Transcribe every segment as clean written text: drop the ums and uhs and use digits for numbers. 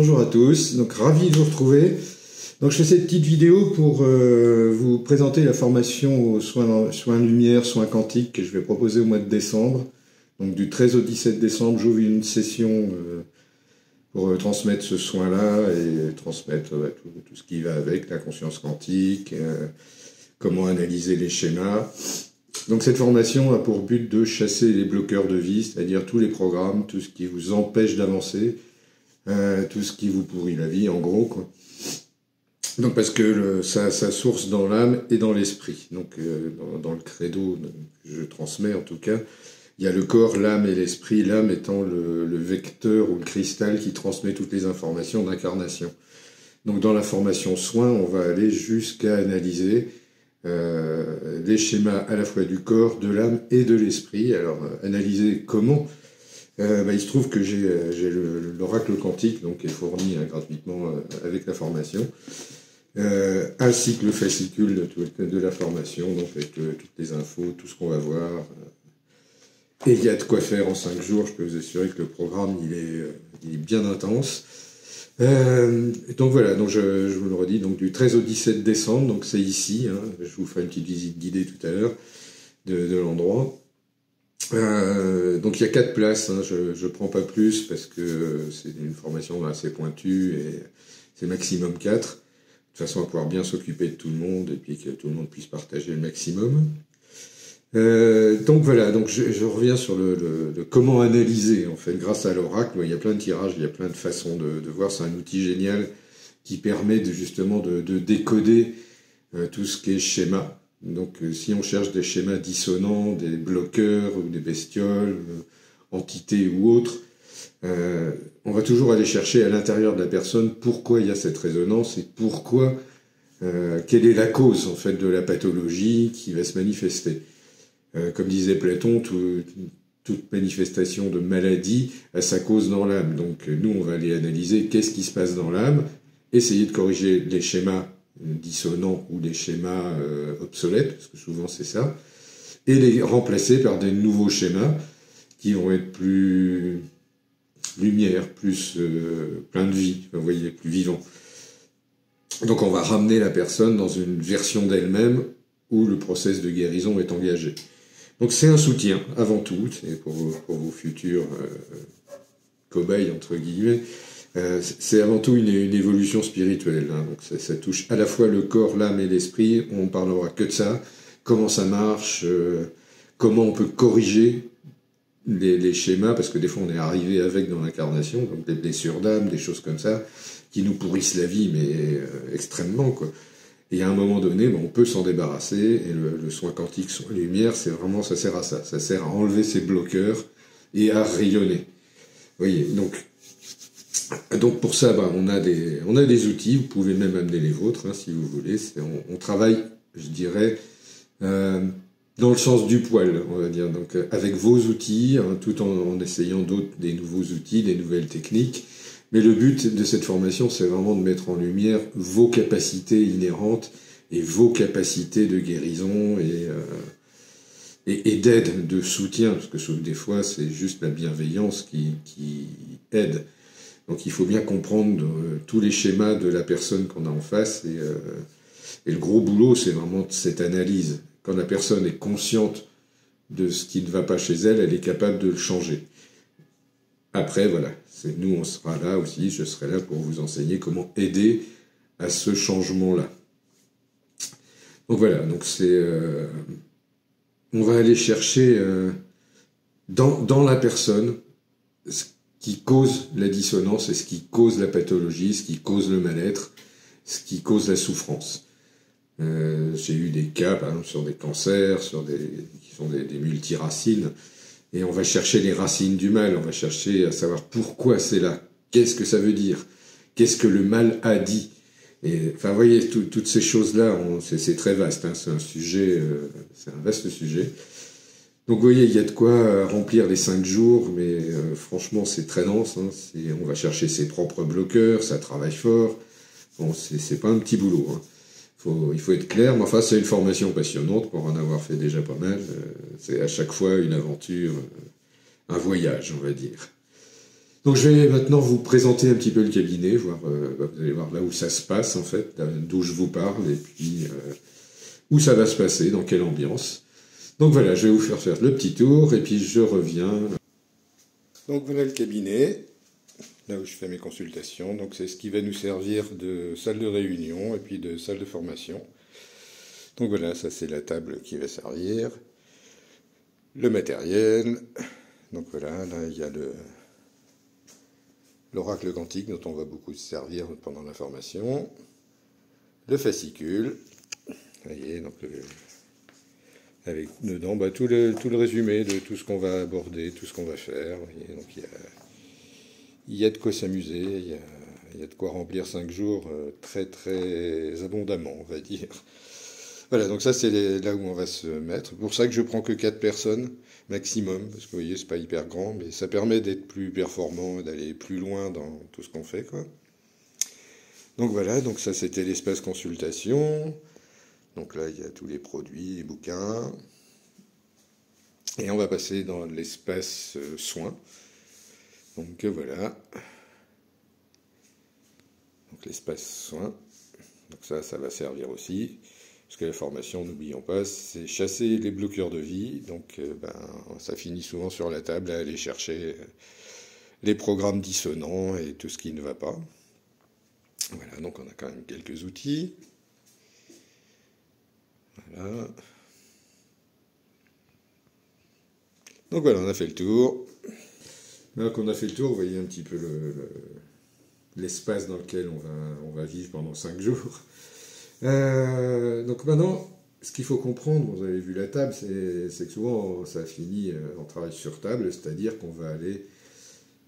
bonjour à tous, donc ravi de vous retrouver. Donc je fais cette petite vidéo pour vous présenter la formation aux soins lumière, soins quantiques que je vais proposer au mois de décembre. Donc du 13 au 17 décembre, j'ouvre une session pour transmettre ce soin-là et transmettre tout ce qui va avec, la conscience quantique, comment analyser les schémas. Donc cette formation a pour but de chasser les bloqueurs de vie, c'est-à-dire tous les programmes, tout ce qui vous empêche d'avancer, tout ce qui vous pourrit la vie, en gros, quoi. Donc parce que ça source dans l'âme et dans l'esprit. Donc dans le credo que je transmets en tout cas, il y a le corps, l'âme et l'esprit, l'âme étant le vecteur ou le cristal qui transmet toutes les informations d'incarnation. Donc dans la formation soins, on va aller jusqu'à analyser les schémas à la fois du corps, de l'âme et de l'esprit. Alors analyser comment il se trouve que j'ai l'oracle quantique, donc qui est fourni gratuitement avec la formation, ainsi que le fascicule de la formation, donc avec toutes les infos, tout ce qu'on va voir. Et il y a de quoi faire en 5 jours, je peux vous assurer que le programme il est bien intense. Donc voilà, donc je vous le redis, donc du 13 au 17 décembre, donc c'est ici, hein, je vous ferai une petite visite guidée tout à l'heure de l'endroit. Donc il y a 4 places, hein, je prends pas plus parce que c'est une formation assez pointue et c'est maximum 4, de façon à pouvoir bien s'occuper de tout le monde et puis que tout le monde puisse partager le maximum. Donc voilà, donc je reviens sur le comment analyser en fait grâce à l'oracle. Il y a plein de tirages, il y a plein de façons de voir, c'est un outil génial qui permet justement de décoder tout ce qui est schéma. Donc si on cherche des schémas dissonants, des bloqueurs ou des bestioles, entités ou autres, on va toujours aller chercher à l'intérieur de la personne pourquoi il y a cette résonance et pourquoi, quelle est la cause en fait de la pathologie qui va se manifester. Comme disait Platon, toute manifestation de maladie a sa cause dans l'âme. Donc nous on va aller analyser qu'est-ce qui se passe dans l'âme, essayer de corriger les schémas dissonants ou des schémas obsolètes, parce que souvent c'est ça, et les remplacer par des nouveaux schémas qui vont être plus lumière, plus plein de vie, vous voyez, plus vivant. Donc on va ramener la personne dans une version d'elle-même où le process de guérison est engagé. Donc c'est un soutien avant tout, c'est pour vos futurs cobayes entre guillemets. C'est avant tout une évolution spirituelle, hein. Donc ça touche à la fois le corps, l'âme et l'esprit. On parlera que de ça, comment ça marche, comment on peut corriger les schémas, parce que des fois on est arrivé avec dans l'incarnation, donc des blessures d'âme, des choses comme ça, qui nous pourrissent la vie, mais extrêmement, quoi. Et à un moment donné, on peut s'en débarrasser, et le soin quantique, soin lumière, c'est vraiment, ça sert à ça. Ça sert à enlever ces bloqueurs et à rayonner. Vous voyez, donc pour ça, on a des outils, vous pouvez même amener les vôtres, hein, si vous voulez. On travaille, je dirais, dans le sens du poil, on va dire, donc avec vos outils, hein, tout en essayant des nouveaux outils, des nouvelles techniques. Mais le but de cette formation, c'est vraiment de mettre en lumière vos capacités inhérentes et vos capacités de guérison et d'aide, de soutien, parce que des fois, c'est juste la bienveillance qui aide. Donc il faut bien comprendre tous les schémas de la personne qu'on a en face, et le gros boulot, c'est vraiment cette analyse. Quand la personne est consciente de ce qui ne va pas chez elle, elle est capable de le changer. Après, voilà, nous on sera là aussi, je serai là pour vous enseigner comment aider à ce changement-là. Donc voilà, donc on va aller chercher dans la personne ce qui cause la dissonance et ce qui cause la pathologie, ce qui cause le mal-être, ce qui cause la souffrance. J'ai eu des cas, par exemple, sur des cancers, qui sont des multiracines, et on va chercher les racines du mal, on va chercher à savoir pourquoi c'est là, qu'est-ce que ça veut dire, qu'est-ce que le mal a dit. Et, enfin, vous voyez, toutes ces choses-là, c'est très vaste, hein, c'est un vaste sujet. Donc vous voyez, il y a de quoi remplir les 5 jours, mais franchement c'est très dense, hein, on va chercher ses propres bloqueurs, ça travaille fort, bon, c'est pas un petit boulot, hein. Il faut être clair, mais enfin c'est une formation passionnante pour en avoir fait déjà pas mal, c'est à chaque fois une aventure, un voyage on va dire. Donc je vais maintenant vous présenter un petit peu le cabinet, voir, vous allez voir là où ça se passe en fait, d'où je vous parle, et puis où ça va se passer, dans quelle ambiance. Donc voilà, je vais vous faire le petit tour, et puis je reviens. Donc voilà le cabinet, là où je fais mes consultations. Donc c'est ce qui va nous servir de salle de réunion, et puis de salle de formation. Donc voilà, ça c'est la table qui va servir, le matériel. Donc voilà, là il y a l'oracle quantique dont on va beaucoup se servir pendant la formation, le fascicule, vous voyez, donc avec dedans tout le résumé de tout ce qu'on va aborder, tout ce qu'on va faire. Vous voyez, donc il y a de quoi s'amuser, il y a de quoi remplir 5 jours très très abondamment, on va dire. Voilà, donc ça c'est là où on va se mettre. C'est pour ça que je prends que 4 personnes maximum, parce que vous voyez, c'est pas hyper grand, mais ça permet d'être plus performant, d'aller plus loin dans tout ce qu'on fait, quoi. Donc voilà, donc ça c'était l'espace consultation. Donc là, il y a tous les produits, les bouquins. Et on va passer dans l'espace soins. Donc voilà. Donc l'espace soins. Donc ça va servir aussi. Parce que la formation, n'oublions pas, c'est chasser les bloqueurs de vie. Donc ça finit souvent sur la table à aller chercher les programmes dissonants et tout ce qui ne va pas. Voilà, donc on a quand même quelques outils. Voilà. Donc voilà, on a fait le tour. Maintenant qu'on a fait le tour, vous voyez un petit peu l'espace dans lequel on va vivre pendant 5 jours. Donc maintenant, ce qu'il faut comprendre, vous avez vu la table, c'est que souvent ça finit en travail sur table, c'est-à-dire qu'on va aller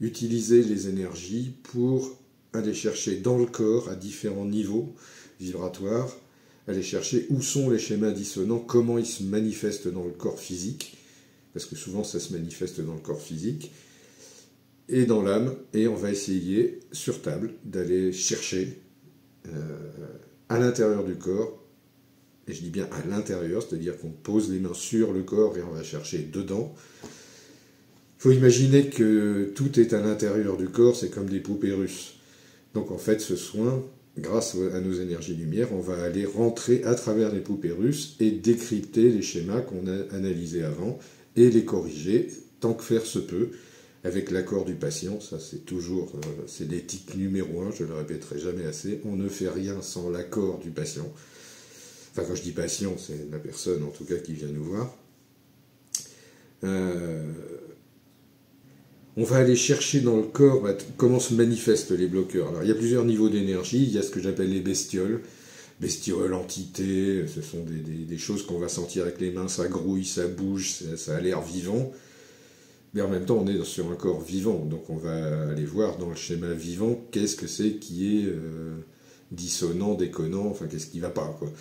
utiliser les énergies pour aller chercher dans le corps, à différents niveaux vibratoires, aller chercher où sont les schémas dissonants, comment ils se manifestent dans le corps physique, parce que souvent ça se manifeste dans le corps physique, et dans l'âme, et on va essayer, sur table, d'aller chercher à l'intérieur du corps, et je dis bien à l'intérieur, c'est-à-dire qu'on pose les mains sur le corps et on va chercher dedans. Il faut imaginer que tout est à l'intérieur du corps, c'est comme des poupées russes. Donc en fait, ce soin, grâce à nos énergies lumière, on va aller rentrer à travers les poupées russes et décrypter les schémas qu'on a analysés avant et les corriger tant que faire se peut, avec l'accord du patient. Ça c'est toujours, c'est l'éthique numéro 1, je ne le répéterai jamais assez, on ne fait rien sans l'accord du patient. Enfin quand je dis patient, c'est la personne en tout cas qui vient nous voir. On va aller chercher dans le corps comment se manifestent les bloqueurs. Alors il y a plusieurs niveaux d'énergie, il y a ce que j'appelle les bestioles. Bestioles, entités, ce sont des choses qu'on va sentir avec les mains, ça grouille, ça bouge, ça a l'air vivant. Mais en même temps, on est sur un corps vivant, donc on va aller voir dans le schéma vivant qu'est-ce que c'est qui est dissonant, déconnant, enfin qu'est-ce qui ne va pas, quoi.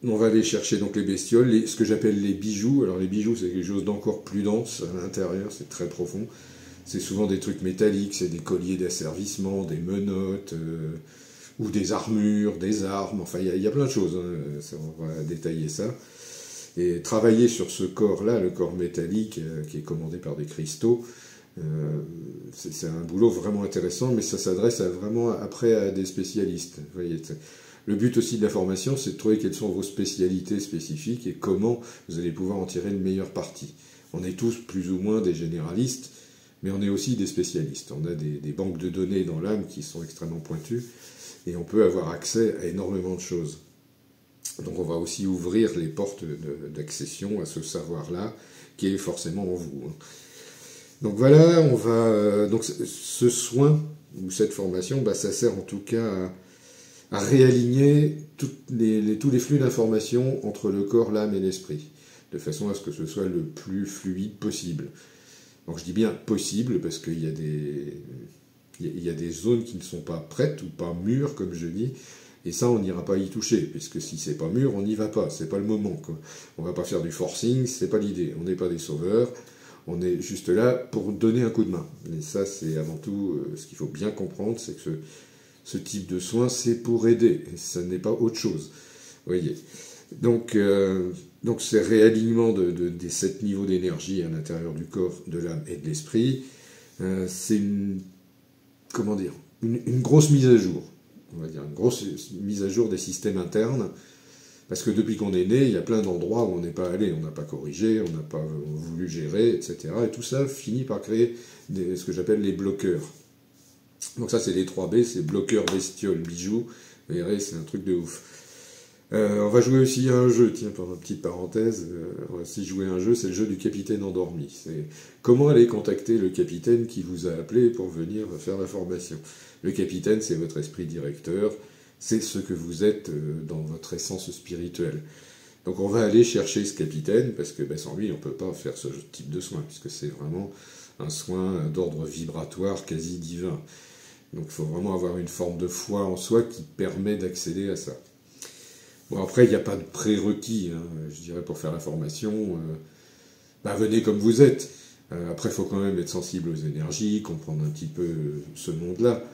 On va aller chercher donc les bestioles, ce que j'appelle les bijoux. Alors les bijoux, c'est quelque chose d'encore plus dense à l'intérieur, c'est très profond. C'est souvent des trucs métalliques, c'est des colliers d'asservissement, des menottes, ou des armures, des armes, enfin il y a plein de choses, hein. On va détailler ça. Et travailler sur ce corps-là, le corps métallique qui est commandé par des cristaux, c'est un boulot vraiment intéressant, mais ça s'adresse vraiment après à des spécialistes. Vous voyez, le but aussi de la formation, c'est de trouver quelles sont vos spécialités spécifiques et comment vous allez pouvoir en tirer le meilleur parti. On est tous plus ou moins des généralistes, mais on est aussi des spécialistes. On a des banques de données dans l'âme qui sont extrêmement pointues, et on peut avoir accès à énormément de choses. Donc on va aussi ouvrir les portes d'accession à ce savoir-là, qui est forcément en vous. Donc voilà, on va donc ce soin, ou cette formation, ça sert en tout cas à réaligner tous les flux d'informations entre le corps, l'âme et l'esprit, de façon à ce que ce soit le plus fluide possible. Donc je dis bien possible, parce qu'il y a des zones qui ne sont pas prêtes, ou pas mûres, comme je dis, et ça, on n'ira pas y toucher, puisque si c'est pas mûr, on n'y va pas, c'est pas le moment, quoi. On va pas faire du forcing, c'est pas l'idée, on n'est pas des sauveurs, on est juste là pour donner un coup de main. Et ça, c'est avant tout ce qu'il faut bien comprendre, c'est que ce type de soin, c'est pour aider, et ça n'est pas autre chose. Vous voyez. Donc ces réalignements des 7 niveaux d'énergie à l'intérieur du corps, de l'âme et de l'esprit, C'est comment dire, une grosse mise à jour. On va dire une grosse mise à jour des systèmes internes. Parce que depuis qu'on est né, il y a plein d'endroits où on n'est pas allé, on n'a pas corrigé, on n'a pas voulu gérer, etc. Et tout ça finit par créer ce que j'appelle les bloqueurs. Donc ça, c'est les 3B, c'est bloqueur, bestiole, bijoux. Vous verrez, c'est un truc de ouf. On va jouer aussi à un jeu, tiens, pour une petite parenthèse, on va aussi jouer à un jeu, c'est le jeu du capitaine endormi. C'est comment aller contacter le capitaine qui vous a appelé pour venir faire la formation. Le capitaine, c'est votre esprit directeur, c'est ce que vous êtes dans votre essence spirituelle. Donc on va aller chercher ce capitaine, parce que sans lui, on ne peut pas faire ce type de soin, puisque c'est vraiment un soin d'ordre vibratoire quasi divin. Donc il faut vraiment avoir une forme de foi en soi qui permet d'accéder à ça. Bon, après, il n'y a pas de prérequis, hein, je dirais, pour faire la formation. Venez comme vous êtes. Après, il faut quand même être sensible aux énergies, comprendre un petit peu ce monde-là.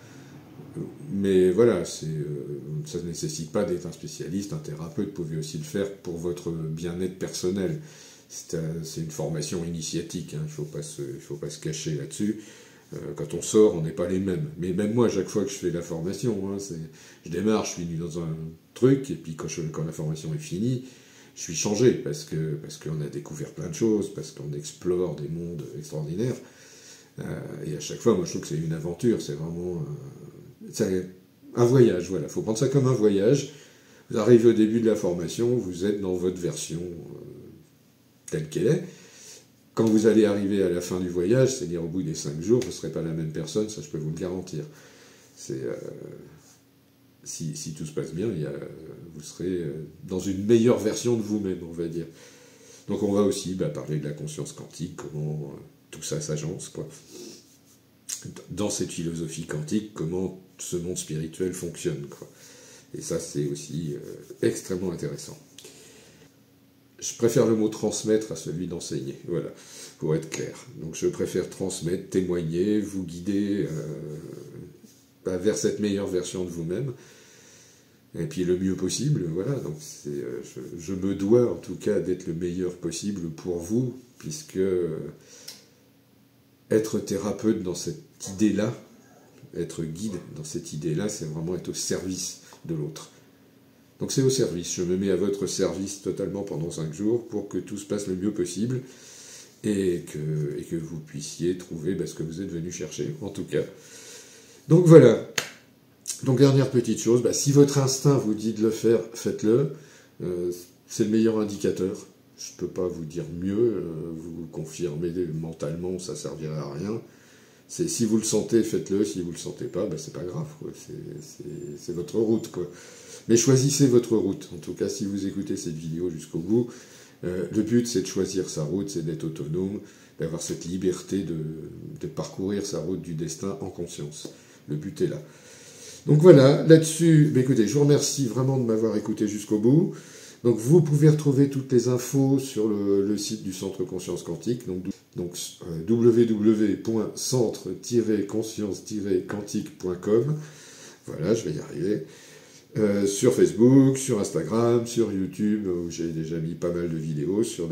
Mais voilà, ça ne nécessite pas d'être un spécialiste, un thérapeute. Vous pouvez aussi le faire pour votre bien-être personnel. C'est une formation initiatique, hein, il ne faut pas se cacher là-dessus. Quand on sort, on n'est pas les mêmes. Mais même moi, chaque fois que je fais la formation, hein, je démarre, je suis dans un truc, et puis quand la formation est finie, je suis changé, parce qu'on a découvert plein de choses, parce qu'on explore des mondes extraordinaires. Et à chaque fois, moi, je trouve que c'est une aventure, c'est vraiment un voyage, voilà. Il faut prendre ça comme un voyage. Vous arrivez au début de la formation, vous êtes dans votre version telle qu'elle est. Quand vous allez arriver à la fin du voyage, c'est-à-dire au bout des 5 jours, vous ne serez pas la même personne, ça je peux vous le garantir. Si tout se passe bien, vous serez dans une meilleure version de vous-même, on va dire. Donc on va aussi parler de la conscience quantique, comment tout ça s'agence, quoi. Dans cette philosophie quantique, comment ce monde spirituel fonctionne, quoi. Et ça, c'est aussi extrêmement intéressant. Je préfère le mot transmettre à celui d'enseigner, voilà, pour être clair. Donc je préfère transmettre, témoigner, vous guider vers cette meilleure version de vous-même, et puis le mieux possible, voilà. Donc je me dois en tout cas d'être le meilleur possible pour vous, puisque être thérapeute dans cette idée-là, être guide dans cette idée-là, c'est vraiment être au service de l'autre. Donc c'est au service, je me mets à votre service totalement pendant 5 jours pour que tout se passe le mieux possible et que vous puissiez trouver ce que vous êtes venu chercher, en tout cas. Donc voilà. Donc dernière petite chose, si votre instinct vous dit de le faire, faites-le. C'est le meilleur indicateur. Je ne peux pas vous dire mieux, vous confirmer mentalement, ça ne servirait à rien. Si vous le sentez, faites-le. Si vous ne le sentez pas, c'est pas grave, quoi. C'est votre route, quoi. Mais choisissez votre route. En tout cas, si vous écoutez cette vidéo jusqu'au bout, le but, c'est de choisir sa route, c'est d'être autonome, d'avoir cette liberté de parcourir sa route du destin en conscience. Le but est là. Donc voilà, là-dessus, écoutez, je vous remercie vraiment de m'avoir écouté jusqu'au bout. Donc vous pouvez retrouver toutes les infos sur le site du Centre Conscience Quantique, donc www.centre-conscience-quantique.com. Voilà, je vais y arriver. Sur Facebook, sur Instagram, sur YouTube, où j'ai déjà mis pas mal de vidéos sur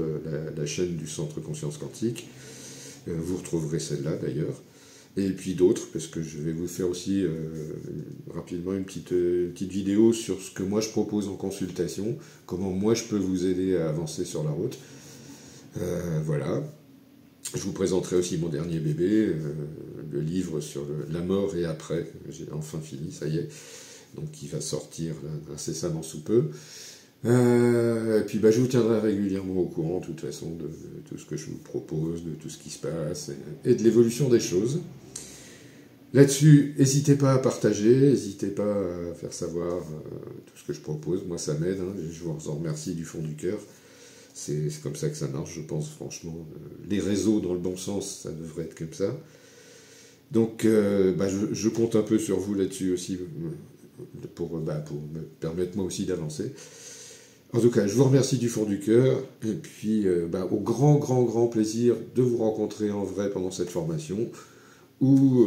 la chaîne du Centre Conscience Quantique. Vous retrouverez celle-là d'ailleurs. Et puis d'autres, parce que je vais vous faire aussi rapidement une petite vidéo sur ce que moi je propose en consultation, comment moi je peux vous aider à avancer sur la route. Voilà. Je vous présenterai aussi mon dernier bébé, le livre sur la mort et après. J'ai enfin fini, ça y est. Donc il va sortir incessamment sous peu. Et puis je vous tiendrai régulièrement au courant, de toute façon, de tout ce que je vous propose, de tout ce qui se passe, et de l'évolution des choses. Là-dessus, n'hésitez pas à partager, n'hésitez pas à faire savoir tout ce que je propose. Moi, ça m'aide, hein, je vous en remercie du fond du cœur. C'est comme ça que ça marche, je pense, franchement. Les réseaux, dans le bon sens, ça devrait être comme ça. Donc, je compte un peu sur vous là-dessus aussi, pour me permettre moi aussi d'avancer. En tout cas, je vous remercie du fond du cœur, et puis au grand plaisir de vous rencontrer en vrai pendant cette formation, ou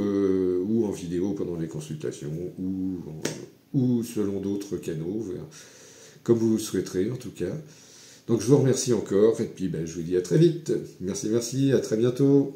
en vidéo pendant les consultations, ou selon d'autres canaux, comme vous le souhaiterez en tout cas. Donc je vous remercie encore, et puis je vous dis à très vite. Merci, à très bientôt.